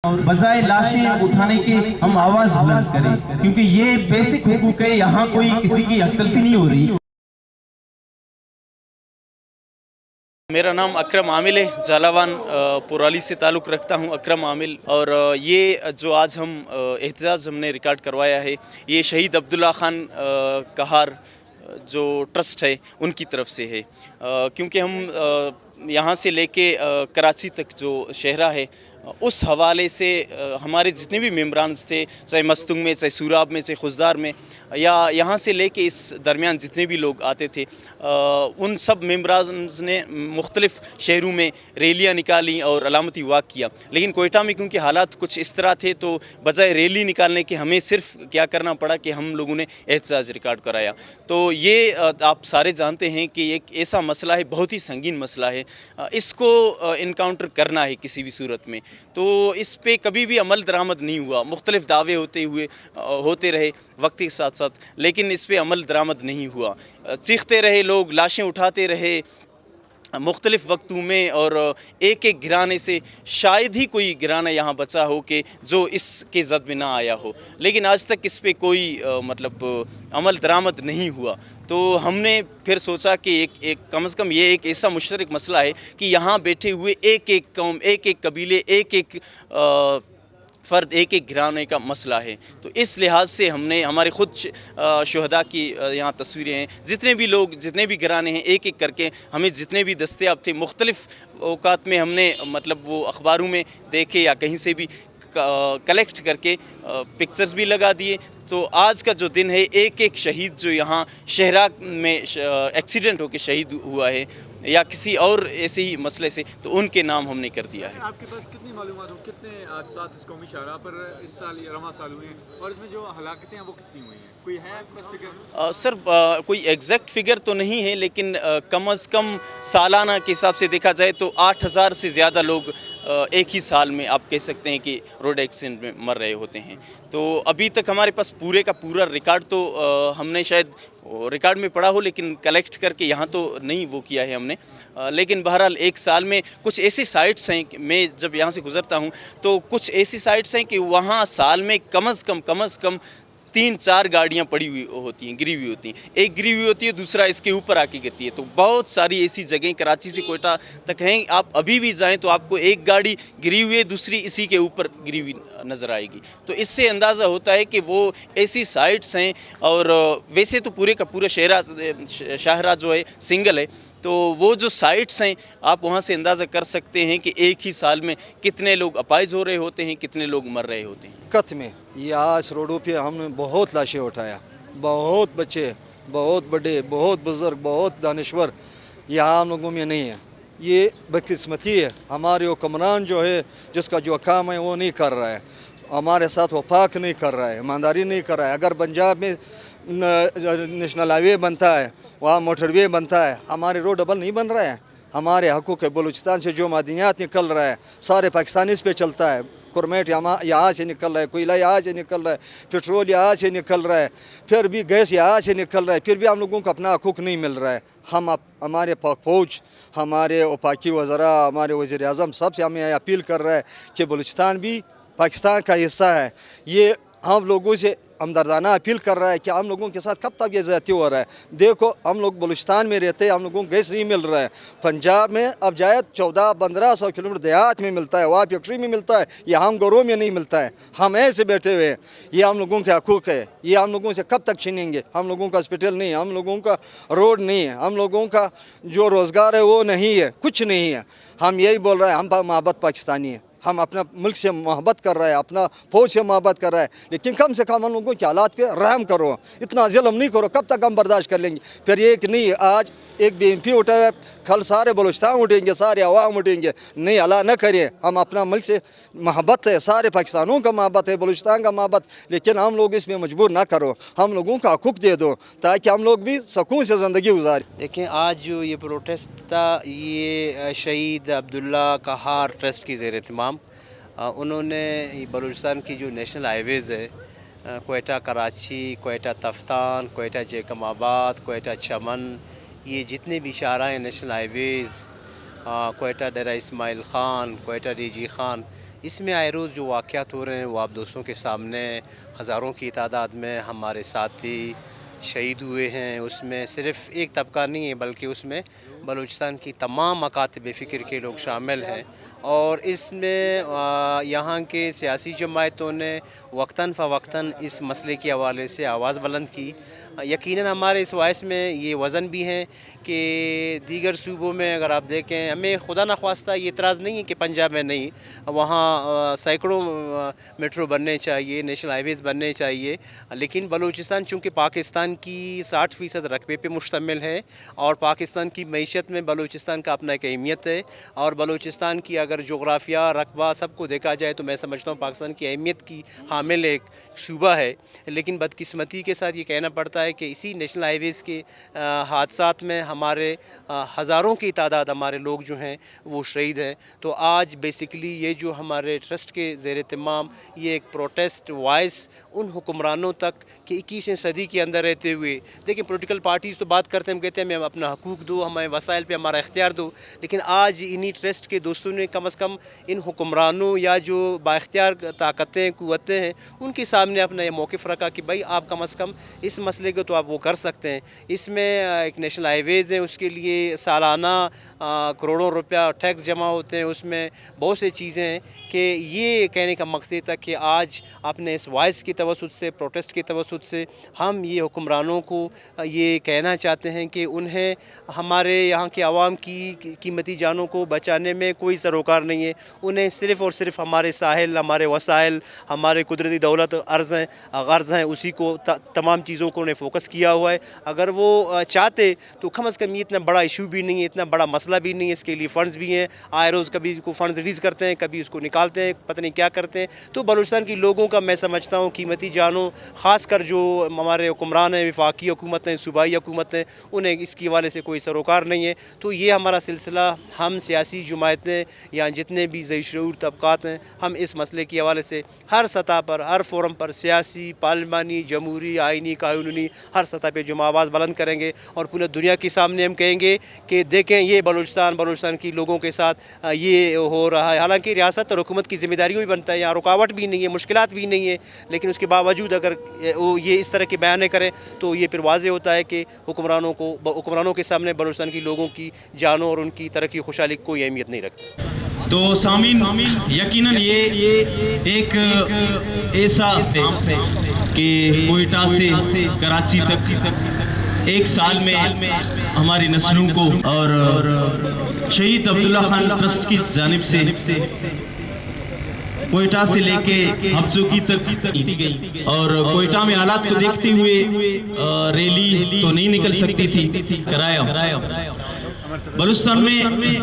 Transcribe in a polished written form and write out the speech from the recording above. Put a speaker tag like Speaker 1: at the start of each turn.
Speaker 1: اور بجائے لاشیں اٹھانے کے ہم آواز بلند کریں، کیونکہ یہ بیسک حقوق ہے، یہاں کوئی کسی کی حق تلفی نہیں ہو رہی۔
Speaker 2: میرا نام اکرم عامل ہے، جالاوان پورالی سے تعلق رکھتا ہوں، اکرم عامل۔ اور یہ جو آج ہم احتجاج ہم نے ریکارڈ کروایا ہے، یہ شہید عبداللہ خان کہار جو ٹرسٹ ہے ان کی طرف سے ہے، کیونکہ ہم یہاں سے لے کے کراچی تک جو شہرہ ہے اس حوالے سے ہمارے جتنے بھی ممبران تھے، چاہے مستنگ میں، چاہے سوراب میں، چاہے خزدار میں، یا یہاں سے لے کے اس درمیان جتنے بھی لوگ آتے تھے، ان سب ممبران نے مختلف شہروں میں ریلیاں نکالی اور علامتی واک کیا۔ لیکن کوئٹہ میں کیونکہ حالات کچھ اس طرح تھے تو بجائے ریلی نکالنے کے ہمیں صرف کیا کرنا پڑا کہ ہم لوگوں نے احتجاج ریکارڈ کرایا۔ تو یہ آپ سارے جانتے ہیں کہ ایک ایسا مسئلہ ہے، بہت ہی سنگین مسئلہ ہے، اس کو انکاؤنٹر کرنا ہے کسی بھی صورت میں۔ تو اس پہ کبھی بھی عمل درآمد نہیں ہوا، مختلف دعوے ہوتے رہے وقت کے ساتھ ساتھ، لیکن اس پہ عمل درآمد نہیں ہوا۔ چیختے رہے لوگ، لاشیں اٹھاتے رہے مختلف وقتوں میں، اور ایک ایک گرانے سے شاید ہی کوئی گرانا یہاں بچا ہو کہ جو اس کے زد میں نہ آیا ہو، لیکن آج تک اس پہ کوئی عمل درآمد نہیں ہوا۔ تو ہم نے پھر سوچا کہ ایک کم از کم یہ ایک ایسا مشترک مسئلہ ہے کہ یہاں بیٹھے ہوئے ایک ایک قوم، ایک ایک قبیلے، ایک ایک فرد، ایک ایک گھرانے کا مسئلہ ہے۔ تو اس لحاظ سے ہم نے ہمارے خود شہداء کی یہاں تصویریں ہیں، جتنے بھی لوگ، جتنے بھی گھرانے ہیں، ایک ایک کر کے ہمیں جتنے بھی دستیاب تھے مختلف اوقات میں ہم نے وہ اخباروں میں دیکھے یا کہیں سے بھی کلیکٹ کر کے پکچرز بھی لگا دیے۔ تو آج کا جو دن ہے، ایک ایک شہید جو یہاں شہرہ میں ایکسیڈنٹ ہو کے شہید ہوا ہے یا کسی اور ایسے ہی مسئلے سے، تو ان کے نام ہم نے کر دیا ہے۔
Speaker 3: آپ کے پاس کتنی معلومات ہو کتنے حادثات اس قومی شاہراہ پر اس سال یا رواں سال ہوئے ہیں، اور اس میں جو ہلاکتیں ہیں وہ کتنی ہوئی ہیں؟ کوئی ہے آپ کے پاس فگر؟
Speaker 2: سر کوئی ایگزیکٹ فگر تو نہیں ہے، لیکن کم از کم سالانہ کے حساب سے دیکھا جائے تو 8,000 سے زیادہ لوگ ایک ہی سال میں آپ کہہ سکتے ہیں کہ روڈ ایکسیڈنٹ میں مر رہے ہوتے ہیں۔ تو ابھی تک ہمارے پاس پورے کا پورا ریکارڈ تو ہم نے شاید ریکارڈ میں پڑھا ہو، لیکن کلیکٹ کر کے یہاں تو نہیں وہ کیا ہے ہم نے، لیکن بہرحال ایک سال میں کچھ ایسی سائٹس ہیں کہ میں جب یہاں سے گزرتا ہوں تو کچھ ایسی سائٹس ہیں کہ وہاں سال میں کم از کم 3-4 گاڑیاں پڑی ہوئی ہوتی ہیں، گری ہوئی ہوتی ہیں، ایک گری ہوئی ہوتی ہے، دوسرا اس کے اوپر آ کے گرتی ہے۔ تو بہت ساری ایسی جگہیں کراچی سے کوئٹہ تک ہیں، آپ ابھی بھی جائیں تو آپ کو ایک گاڑی گری ہوئی ہے، دوسری اسی کے اوپر گری ہوئی نظر آئے گی۔ تو اس سے اندازہ ہوتا ہے کہ وہ ایسی سائٹس ہیں، اور ویسے تو پورے کا پورا شاہراہ جو ہے سنگل ہے، تو وہ جو سائٹس ہیں آپ وہاں سے اندازہ کر سکتے ہیں کہ ایک ہی سال میں کتنے لوگ اپائز ہو رہے ہوتے ہیں، کتنے لوگ مر رہے ہوتے ہیں۔
Speaker 4: کت میں یہ آج روڈوں پہ ہم نے بہت لاشیں اٹھایا، بہت بچے، بہت بڑے، بہت بزرگ، بہت دانشور یہاں ہم لوگوں میں نہیں ہے۔ یہ بدقسمتی ہے، ہمارے حکمران جو ہے جس کا جو کام ہے وہ نہیں کر رہا ہے، ہمارے ساتھ وفاق نہیں کر رہا ہے، ایمانداری نہیں کر رہا ہے۔ اگر پنجاب میں نیشنل ہائی وے بنتا ہے، وہاں موٹر وے بنتا ہے، ہمارے روڈ ڈبل نہیں بن رہا ہے۔ ہمارے حقوق بلوچستان سے جو معدنیات نکل رہا ہے سارے پاکستانی اس پہ چلتا ہے، کرمیٹ یہاں سے نکل رہا ہے، کوئلہ یہاں سے نکل رہا ہے، پیٹرول یہاں سے نکل رہا ہے، پھر بھی گیس یہاں سے نکل رہا ہے، پھر بھی ہم لوگوں کو اپنا حقوق نہیں مل رہا ہے۔ ہمارے پاک فوج، ہمارے وفاقی وزراء، ہمارے وزیر اعظم سب سے ہمیں اپیل کر رہا ہے کہ بلوچستان بھی پاکستان کا حصہ ہے۔ یہ ہم لوگوں سے ہمدردانہ اپیل کر رہا ہے کہ ہم لوگوں کے ساتھ کب تک یہ زیادتی ہو رہا ہے۔ دیکھو ہم لوگ بلوچستان میں رہتے ہیں، ہم لوگوں کو گیس نہیں مل رہا ہے۔ پنجاب میں اب جائے 1400-1500 کلومیٹر دیہات میں ملتا ہے، وہاں فیکٹری میں ملتا ہے، یہاں گھروں میں نہیں ملتا ہے۔ ہم ایسے بیٹھے ہوئے ہیں، یہ ہم لوگوں کے حقوق ہے، یہ ہم لوگوں سے کب تک چھینیں گے؟ ہم لوگوں کا ہاسپٹل نہیں ہے، ہم لوگوں کا روڈ نہیں ہے، ہم لوگوں کا جو روزگار ہے وہ نہیں ہے، کچھ نہیں ہے۔ ہم یہی بول رہے ہیں، ہم محبت پاکستانی ہیں، ہم اپنا ملک سے محبت کر رہے ہیں، اپنا فوج سے محبت کر رہے ہیں، لیکن کم سے کم ہم لوگوں کے حالات پہ رحم کرو، اتنا ظلم نہیں کرو۔ کب تک ہم برداشت کر لیں گے؟ پھر یہ کہ نہیں آج ایک بی ایم پی اٹھا ہے، کل سارے بلوچستان اٹھیں گے، سارے عوام اٹھیں گے۔ نہیں، اللہ نہ کرے، ہم اپنا ملک سے محبت ہے، سارے پاکستانوں کا محبت ہے، بلوچستان کا محبت، لیکن ہم لوگ اس میں مجبور نہ کرو، ہم لوگوں کا حقوق دے دو تاکہ ہم لوگ بھی سکون سے زندگی گزاریں۔
Speaker 5: دیکھیں آج جو یہ پروٹیسٹ تھا، یہ شہید عبداللہ کہار ٹرسٹ کی زیر اہتمام انہوں نے بلوچستان کی جو نیشنل ہائی ویز ہے، کوئٹہ کراچی، کوئٹہ تفتان، کوئٹہ جیکم آباد، کوئٹہ چمن، یہ جتنے بھی شاہراہ ہیں نیشنل ہائی ویز، کوئٹہ ڈیرہ اسماعیل خان، کوئٹہ ڈی جی خان، اس میں آئے روز جو واقعات ہو رہے ہیں وہ آپ دوستوں کے سامنے ہزاروں کی تعداد میں ہمارے ساتھی شہید ہوئے ہیں. اس میں صرف ایک طبقہ نہیں ہے بلکہ اس میں بلوچستان کی تمام مکاتب فکر کے لوگ شامل ہیں, اور اس میں یہاں کے سیاسی جماعتوں نے وقتاً فوقتاً اس مسئلے کے حوالے سے آواز بلند کی. یقیناً ہمارے اس وائس میں یہ وزن بھی ہیں کہ دیگر صوبوں میں اگر آپ دیکھیں, ہمیں خدا نخواستہ یہ اعتراض نہیں ہے کہ پنجاب میں نہیں, وہاں سینکڑوں میٹرو بننے چاہیے, نیشنل ہائی ویز بننے چاہیے, لیکن بلوچستان چونکہ پاکستان کی 60% رقبے پہ مشتمل ہے, اور پاکستان کی معیشت میں بلوچستان کا اپنا ایک اہمیت ہے, اور بلوچستان کی اگر جغرافیہ رقبہ سب کو دیکھا جائے تو میں سمجھتا ہوں پاکستان کی اہمیت کی حامل ایک صوبہ ہے. لیکن بدقسمتی کے ساتھ یہ کہنا پڑتا ہے کہ اسی نیشنل ہائی ویز کے حادثات میں ہمارے ہزاروں کی تعداد ہمارے لوگ جو ہیں وہ شہید ہیں. تو آج بیسیکلی یہ جو ہمارے ٹرسٹ کے زیر اہتمام یہ ایک پروٹیسٹ وائس ان حکمرانوں تک کہ 21ویں صدی کے اندر رہتے ہوئے, دیکھیں پولیٹیکل پارٹیز تو بات کرتے ہیں, ہم کہتے ہیں ہمیں اپنا حقوق دو, ہمیں وسائل پہ ہمارا اختیار دو, لیکن آج انہی ٹرسٹ کے دوستوں نے کم از کم ان حکمرانوں یا جو بااختیار طاقتیں قوتیں ہیں ان کے سامنے اپنا یہ موقف رکھا کہ بھائی آپ کم از کم اس مسئلے کو تو آپ وہ کر سکتے ہیں. اس میں ایک نیشنل ہائی ویز ہیں, اس کے لیے سالانہ کروڑوں روپیہ ٹیکس جمع ہوتے ہیں, اس میں بہت سی چیزیں ہیں کہ یہ کہنے کا مقصد تھا کہ آج اپنے اس وائس کی توسط سے, پروٹیسٹ کی توسط سے ہم یہ حکمرانوں کو یہ کہنا چاہتے ہیں کہ انہیں ہمارے یہاں کے عوام کی قیمتی جانوں کو بچانے میں کوئی سروکار نہیں ہے. انہیں صرف اور صرف ہمارے ساحل, ہمارے وسائل, ہمارے قدرتی دولت غرض ہیں اسی کو تمام چیزوں کو انہیں فوکس کیا ہوا ہے. اگر وہ چاہتے تو کم از کم یہ اتنا بڑا ایشو بھی نہیں ہے, اتنا بڑا مسئلہ بھی نہیں ہے, اس کے لیے فنڈز بھی ہیں, آئے روز کبھی کو فنڈز ریلیز کرتے ہیں, کبھی اس کو نکالتے ہیں, پتہ نہیں کیا کرتے ہیں. تو بلوچستان کی لوگوں کا میں سمجھتا ہوں قیمتی جانوں, خاص کر جو ہمارے حکمران ہیں, وفاقی حکومت ہیں, صوبائی حکومت ہیں, انہیں اس کے حوالے سے کوئی سروکار نہیں ہے. تو یہ ہمارا سلسلہ, ہم سیاسی جماعتیں یا جتنے بھی ذی شعور طبقات ہیں, ہم اس مسئلے کے حوالے سے ہر سطح پر, ہر فورم پر, سیاسی, پارلیمانی, جمہوری, آئینی, قانونی, ہر سطح پہ جو آواز بلند کریں گے اور پورے دنیا کے سامنے ہم کہیں گے کہ دیکھیں یہ بلوچستان کی لوگوں کے ساتھ یہ ہو رہا ہے. حالانکہ ریاست اور حکومت کی ذمہ داری بھی بنتا ہے, یہاں رکاوٹ بھی نہیں ہے, مشکلات بھی نہیں ہے, لیکن اس کے باوجود اگر وہ یہ اس طرح کے بیانے کریں تو یہ پھر واضح ہوتا ہے کہ حکمرانوں کے سامنے بلوچستان کی لوگوں کی جانوں اور ان کی ترقی خوشحالی کوئی اہمیت نہیں رکھتی.
Speaker 1: تو سامعین یقیناً یہ ایک ایسا ہے کہ کوئٹہ سے کراچی تک ایک سال میں ہماری نسلوں کو, اور شہید عبداللہ خان ٹرسٹ کی جانب سے کوئٹہ سے لے کے ہفزوکی تک دی گئی, اور کوئٹہ میں حالات کو دیکھتے ہوئے ریلی تو نہیں نکل سکتی تھی, کرایا. بلوچستان میں